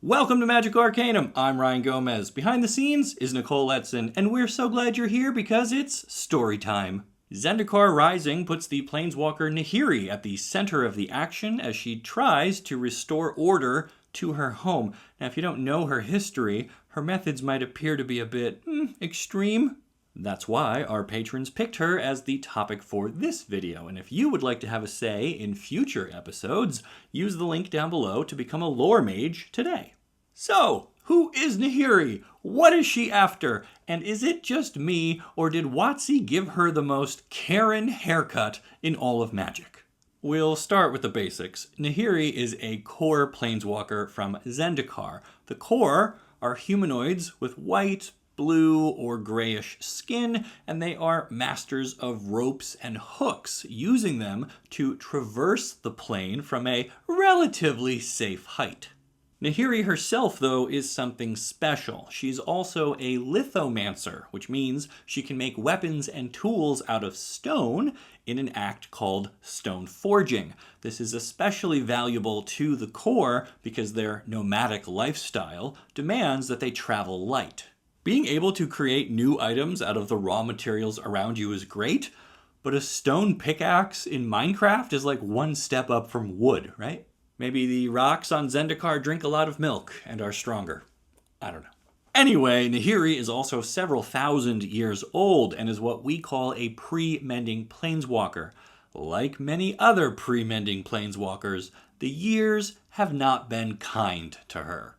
Welcome to Magic Arcanum. I'm Ryan Gomez. Behind the scenes is Nicole Letson, and we're so glad you're here because it's story time. Zendikar Rising puts the planeswalker Nahiri at the center of the action as she tries to restore order to her home. Now, if you don't know her history, her methods might appear to be a bit extreme. That's why our patrons picked her as the topic for this video, and if you would like to have a say in future episodes, use the link down below to become a lore mage today. So, who is Nahiri? What is she after? And is it just me, or did WotC give her the most Karen haircut in all of Magic? We'll start with the basics. Nahiri is a core planeswalker from Zendikar. The core are humanoids with white, blue, or grayish skin, and they are masters of ropes and hooks, using them to traverse the plane from a relatively safe height. Nahiri herself, though, is something special. She's also a lithomancer, which means she can make weapons and tools out of stone in an act called stone forging. This is especially valuable to the core because their nomadic lifestyle demands that they travel light. Being able to create new items out of the raw materials around you is great, but a stone pickaxe in Minecraft is like one step up from wood, right? Maybe the rocks on Zendikar drink a lot of milk and are stronger. I don't know. Anyway, Nahiri is also several thousand years old and is what we call a pre-mending planeswalker. Like many other pre-mending planeswalkers, the years have not been kind to her.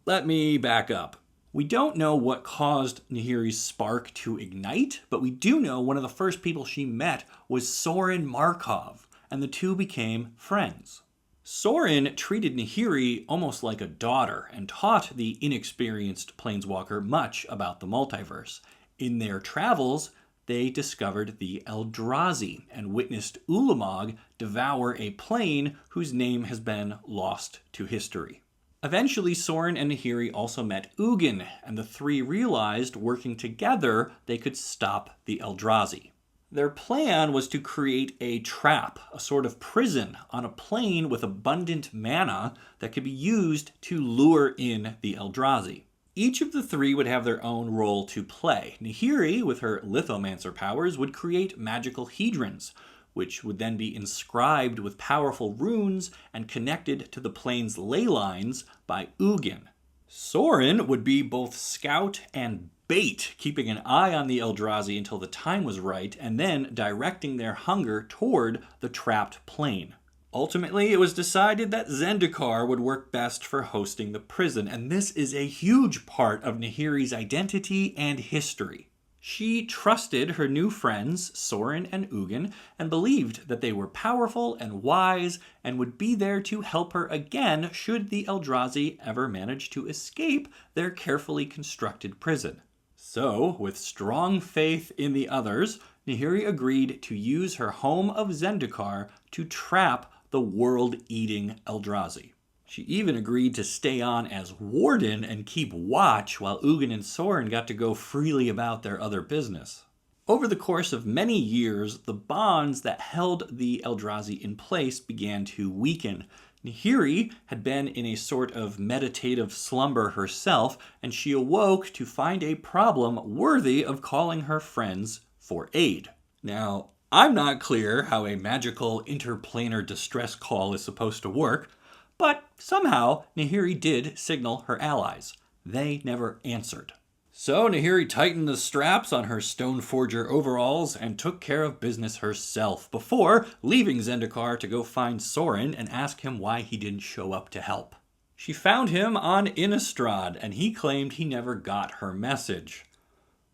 Let me back up. We don't know what caused Nahiri's spark to ignite, but we do know one of the first people she met was Sorin Markov, and the two became friends. Sorin treated Nahiri almost like a daughter and taught the inexperienced planeswalker much about the multiverse. In their travels, they discovered the Eldrazi and witnessed Ulamog devour a plane whose name has been lost to history. Eventually, Sorin and Nahiri also met Ugin, and the three realized working together they could stop the Eldrazi. Their plan was to create a trap, a sort of prison, on a plane with abundant mana that could be used to lure in the Eldrazi. Each of the three would have their own role to play. Nahiri, with her lithomancer powers, would create magical hedrons, which would then be inscribed with powerful runes and connected to the plane's ley lines by Ugin. Sorin would be both scout and bait, keeping an eye on the Eldrazi until the time was right, and then directing their hunger toward the trapped plane. Ultimately, it was decided that Zendikar would work best for hosting the prison, and this is a huge part of Nahiri's identity and history. She trusted her new friends, Sorin and Ugin, and believed that they were powerful and wise and would be there to help her again should the Eldrazi ever manage to escape their carefully constructed prison. So, with strong faith in the others, Nahiri agreed to use her home of Zendikar to trap the world-eating Eldrazi. She even agreed to stay on as warden and keep watch while Ugin and Sorin got to go freely about their other business. Over the course of many years, the bonds that held the Eldrazi in place began to weaken. Nahiri had been in a sort of meditative slumber herself, and she awoke to find a problem worthy of calling her friends for aid. Now, I'm not clear how a magical interplanar distress call is supposed to work, but somehow Nahiri did signal her allies. They never answered. So Nahiri tightened the straps on her Stoneforger overalls and took care of business herself before leaving Zendikar to go find Sorin and ask him why he didn't show up to help. She found him on Innistrad, and he claimed he never got her message.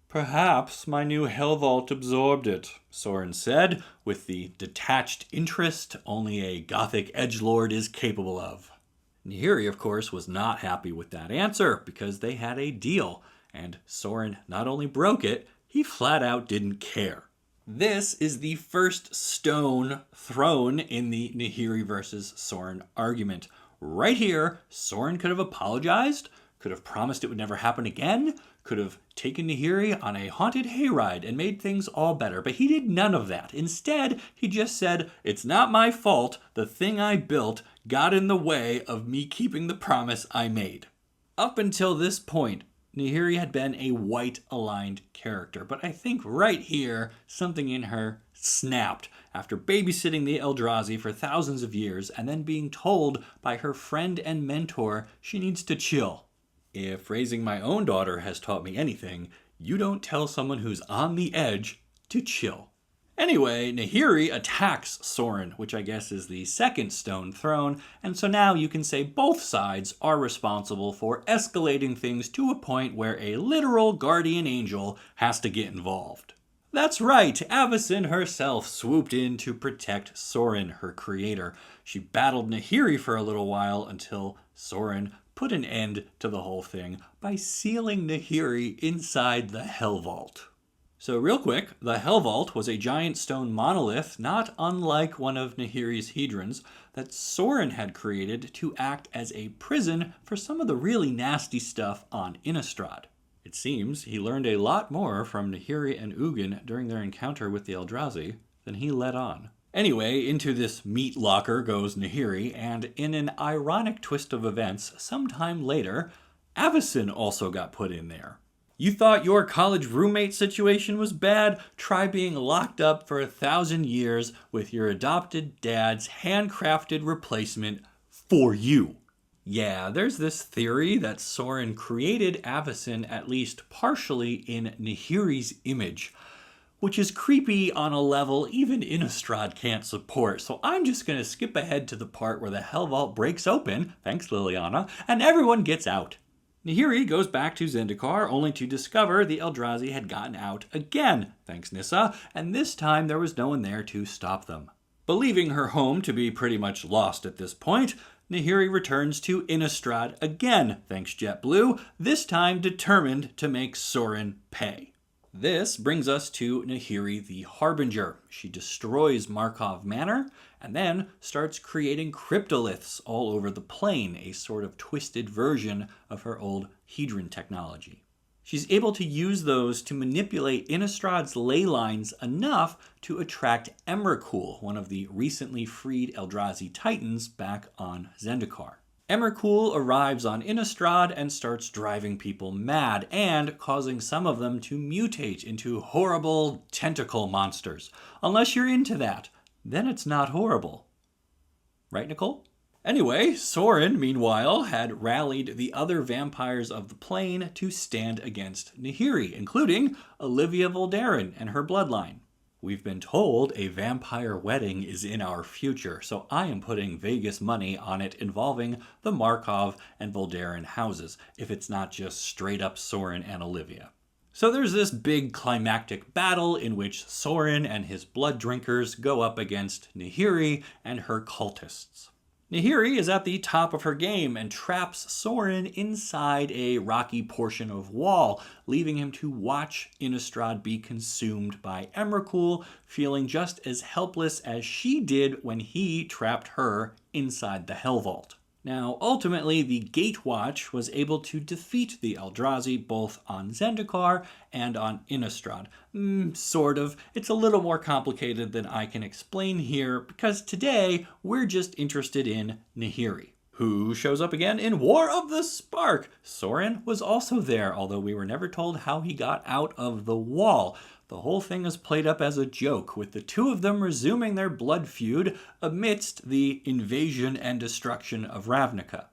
"Perhaps my new Hell Vault absorbed it," Sorin said, with the detached interest only a Gothic edgelord is capable of. Nahiri, of course, was not happy with that answer because they had a deal, and Sorin not only broke it, he flat out didn't care. This is the first stone thrown in the Nahiri versus Sorin argument. Right here, Sorin could have apologized, could have promised it would never happen again, could have taken Nahiri on a haunted hayride and made things all better, but he did none of that. Instead, he just said, "It's not my fault. The thing I built got in the way of me keeping the promise I made." Up until this point, Nahiri had been a white-aligned character, but I think right here, something in her snapped after babysitting the Eldrazi for thousands of years and then being told by her friend and mentor she needs to chill. If raising my own daughter has taught me anything, you don't tell someone who's on the edge to chill. Anyway, Nahiri attacks Sorin, which I guess is the second stone thrown, and so now you can say both sides are responsible for escalating things to a point where a literal guardian angel has to get involved. That's right, Avacyn herself swooped in to protect Sorin, her creator. She battled Nahiri for a little while until Sorin put an end to the whole thing by sealing Nahiri inside the Hell Vault. So real quick, the Hell Vault was a giant stone monolith, not unlike one of Nahiri's hedrons, that Sorin had created to act as a prison for some of the really nasty stuff on Innistrad. It seems he learned a lot more from Nahiri and Ugin during their encounter with the Eldrazi than he let on. Anyway, into this meat locker goes Nahiri, and in an ironic twist of events, sometime later, Avacyn also got put in there. You thought your college roommate situation was bad? Try being locked up for 1,000 years with your adopted dad's handcrafted replacement for you. Yeah, there's this theory that Sorin created Avacyn at least partially in Nahiri's image, which is creepy on a level even Innistrad can't support. So I'm just going to skip ahead to the part where the Hell Vault breaks open, thanks Liliana, and everyone gets out. Nahiri goes back to Zendikar only to discover the Eldrazi had gotten out again, thanks Nissa, and this time there was no one there to stop them. Believing her home to be pretty much lost at this point, Nahiri returns to Innistrad again, thanks JetBlue, this time determined to make Sorin pay. This brings us to Nahiri the Harbinger. She destroys Markov Manor and then starts creating cryptoliths all over the plane, a sort of twisted version of her old hedron technology. She's able to use those to manipulate Innistrad's ley lines enough to attract Emrakul, one of the recently freed Eldrazi titans, back on Zendikar. Emrakul arrives on Innistrad and starts driving people mad and causing some of them to mutate into horrible tentacle monsters. Unless you're into that, then it's not horrible. Right, Nicole? Anyway, Sorin, meanwhile, had rallied the other vampires of the plane to stand against Nahiri, including Olivia Voldaren and her bloodline. We've been told a vampire wedding is in our future, so I am putting Vegas money on it involving the Markov and Voldaren houses, if it's not just straight up Sorin and Olivia. So there's this big climactic battle in which Sorin and his blood drinkers go up against Nahiri and her cultists. Nahiri is at the top of her game and traps Sorin inside a rocky portion of wall, leaving him to watch Innistrad be consumed by Emrakul, feeling just as helpless as she did when he trapped her inside the Hell Vault. Now, ultimately, the Gatewatch was able to defeat the Eldrazi both on Zendikar and on Innistrad. Sort of. It's a little more complicated than I can explain here, because today we're just interested in Nahiri, who shows up again in War of the Spark. Sorin was also there, although we were never told how he got out of the wall. The whole thing is played up as a joke, with the two of them resuming their blood feud amidst the invasion and destruction of Ravnica.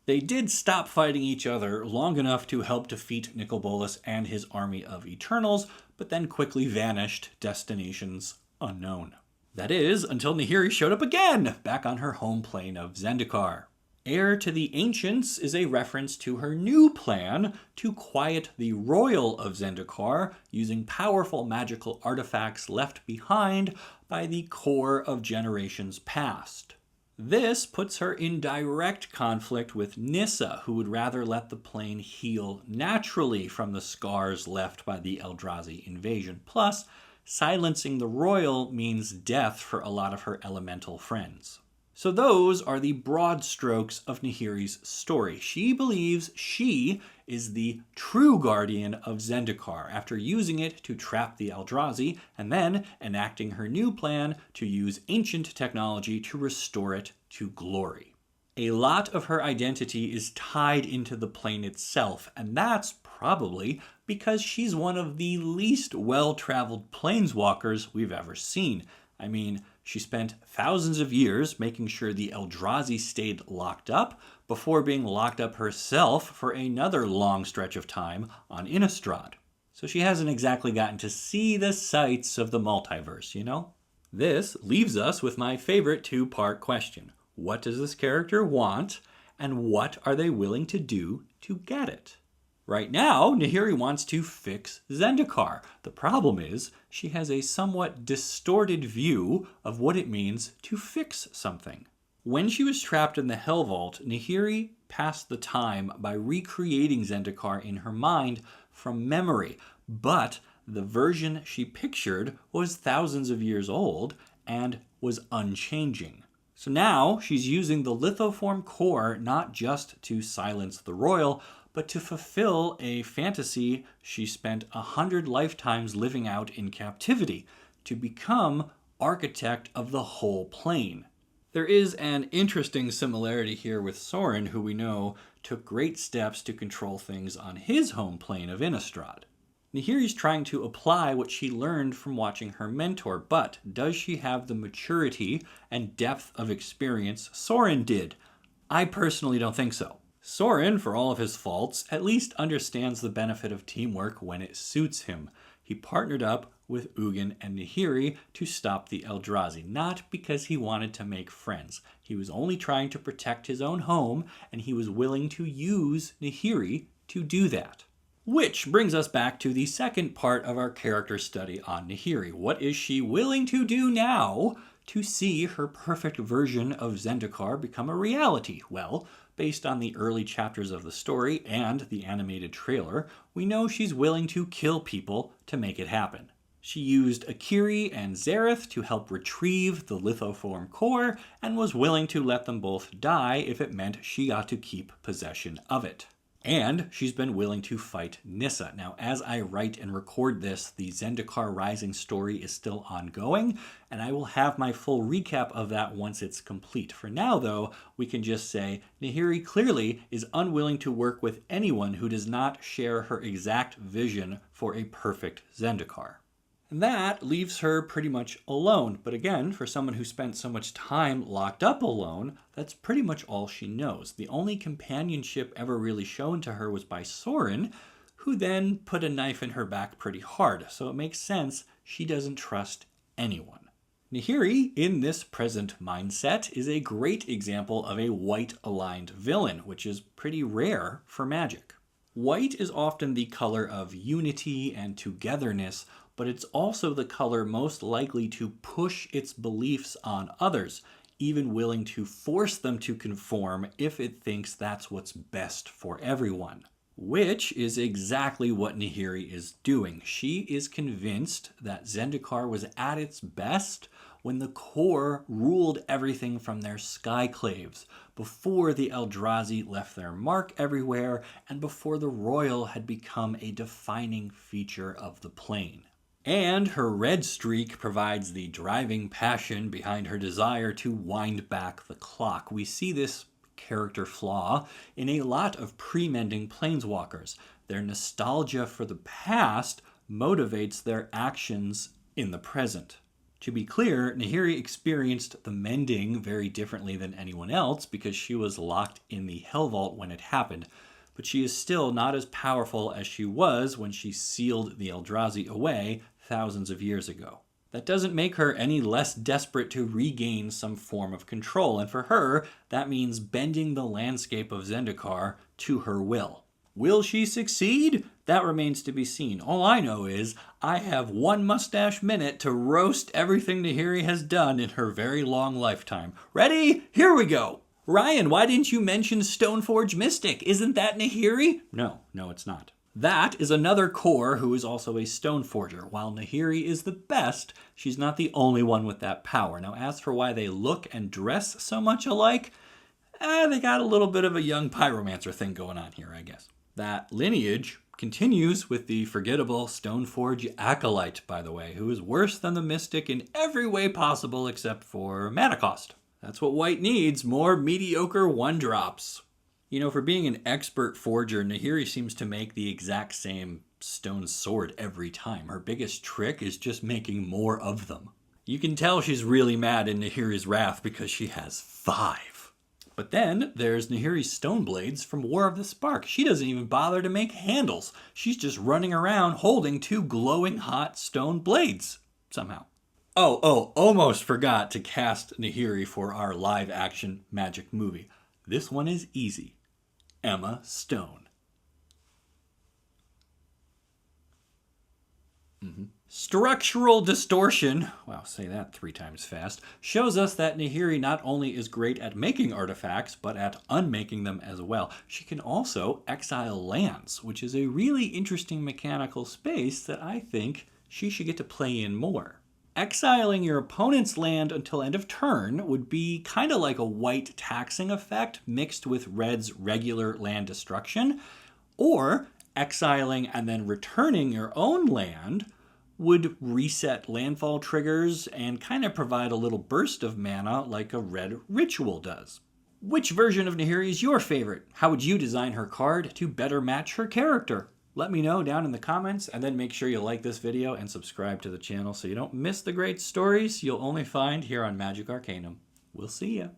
They did stop fighting each other long enough to help defeat Nicol Bolas and his army of Eternals, but then quickly vanished, destinations unknown. That is, until Nahiri showed up again, back on her home plane of Zendikar. Heir to the Ancients is a reference to her new plan to quiet the Royal of Zendikar using powerful magical artifacts left behind by the core of generations past. This puts her in direct conflict with Nissa, who would rather let the plane heal naturally from the scars left by the Eldrazi invasion. Plus, silencing the Royal means death for a lot of her elemental friends. So those are the broad strokes of Nahiri's story. She believes she is the true guardian of Zendikar after using it to trap the Eldrazi and then enacting her new plan to use ancient technology to restore it to glory. A lot of her identity is tied into the plane itself, and that's probably because she's one of the least well-traveled planeswalkers we've ever seen. I mean, she spent thousands of years making sure the Eldrazi stayed locked up before being locked up herself for another long stretch of time on Innistrad. So she hasn't exactly gotten to see the sights of the multiverse, you know? This leaves us with my favorite two-part question. What does this character want, and what are they willing to do to get it? Right now, Nahiri wants to fix Zendikar. The problem is, she has a somewhat distorted view of what it means to fix something. When she was trapped in the Hell Vault, Nahiri passed the time by recreating Zendikar in her mind from memory, but the version she pictured was thousands of years old and was unchanging. So now she's using the Lithoform core not just to silence the royal, but to fulfill a fantasy she spent 100 lifetimes living out in captivity, to become architect of the whole plane. There is an interesting similarity here with Sorin, who we know took great steps to control things on his home plane of Innistrad. Nahiri's trying to apply what she learned from watching her mentor, but does she have the maturity and depth of experience Sorin did? I personally don't think so. Sorin, for all of his faults, at least understands the benefit of teamwork when it suits him. He partnered up with Ugin and Nahiri to stop the Eldrazi, not because he wanted to make friends. He was only trying to protect his own home, and he was willing to use Nahiri to do that. Which brings us back to the second part of our character study on Nahiri. What is she willing to do now to see her perfect version of Zendikar become a reality? Well, based on the early chapters of the story and the animated trailer, we know she's willing to kill people to make it happen. She used Akiri and Zareth to help retrieve the Lithoform core and was willing to let them both die if it meant she got to keep possession of it. And she's been willing to fight Nissa. Now, as I write and record this, the Zendikar Rising story is still ongoing, and I will have my full recap of that once it's complete. For now, though, we can just say Nahiri clearly is unwilling to work with anyone who does not share her exact vision for a perfect Zendikar. And that leaves her pretty much alone. But again, for someone who spent so much time locked up alone, that's pretty much all she knows. The only companionship ever really shown to her was by Sorin, who then put a knife in her back pretty hard. So it makes sense she doesn't trust anyone. Nahiri, in this present mindset, is a great example of a white-aligned villain, which is pretty rare for Magic. White is often the color of unity and togetherness, but it's also the color most likely to push its beliefs on others, even willing to force them to conform if it thinks that's what's best for everyone. Which is exactly what Nahiri is doing. She is convinced that Zendikar was at its best when the core ruled everything from their skyclaves, before the Eldrazi left their mark everywhere, and before the royal had become a defining feature of the plane. And her red streak provides the driving passion behind her desire to wind back the clock. We see this character flaw in a lot of pre-mending planeswalkers. Their nostalgia for the past motivates their actions in the present. To be clear, Nahiri experienced the mending very differently than anyone else because she was locked in the Hell Vault when it happened. But she is still not as powerful as she was when she sealed the Eldrazi away thousands of years ago. That doesn't make her any less desperate to regain some form of control, and for her, that means bending the landscape of Zendikar to her will. Will she succeed? That remains to be seen. All I know is I have 1 mustache minute to roast everything Nahiri has done in her very long lifetime. Ready? Here we go! Ryan, why didn't you mention Stoneforge Mystic? Isn't that Nahiri? No, it's not. That is another core who is also a Stoneforger. While Nahiri is the best, she's not the only one with that power. Now, as for why they look and dress so much alike, they got a little bit of a young pyromancer thing going on here, I guess. That lineage continues with the forgettable Stoneforge Acolyte, by the way, who is worse than the Mystic in every way possible except for mana cost. That's what white needs, more mediocre 1-drops. You know, for being an expert forger, Nahiri seems to make the exact same stone sword every time. Her biggest trick is just making more of them. You can tell she's really mad in Nahiri's wrath because she has 5. But then there's Nahiri's stone blades from War of the Spark. She doesn't even bother to make handles. She's just running around holding 2 glowing hot stone blades, somehow. Oh, almost forgot to cast Nahiri for our live action magic movie. This one is easy. Emma Stone. Structural distortion, wow, say that 3 times fast, shows us that Nahiri not only is great at making artifacts, but at unmaking them as well. She can also exile lands, which is a really interesting mechanical space that I think she should get to play in more. Exiling your opponent's land until end of turn would be kind of like a white taxing effect mixed with red's regular land destruction, or exiling and then returning your own land would reset landfall triggers and kind of provide a little burst of mana like a red ritual does. Which version of Nahiri is your favorite? How would you design her card to better match her character? Let me know down in the comments, and then make sure you like this video and subscribe to the channel so you don't miss the great stories you'll only find here on Magic Arcanum. We'll see ya.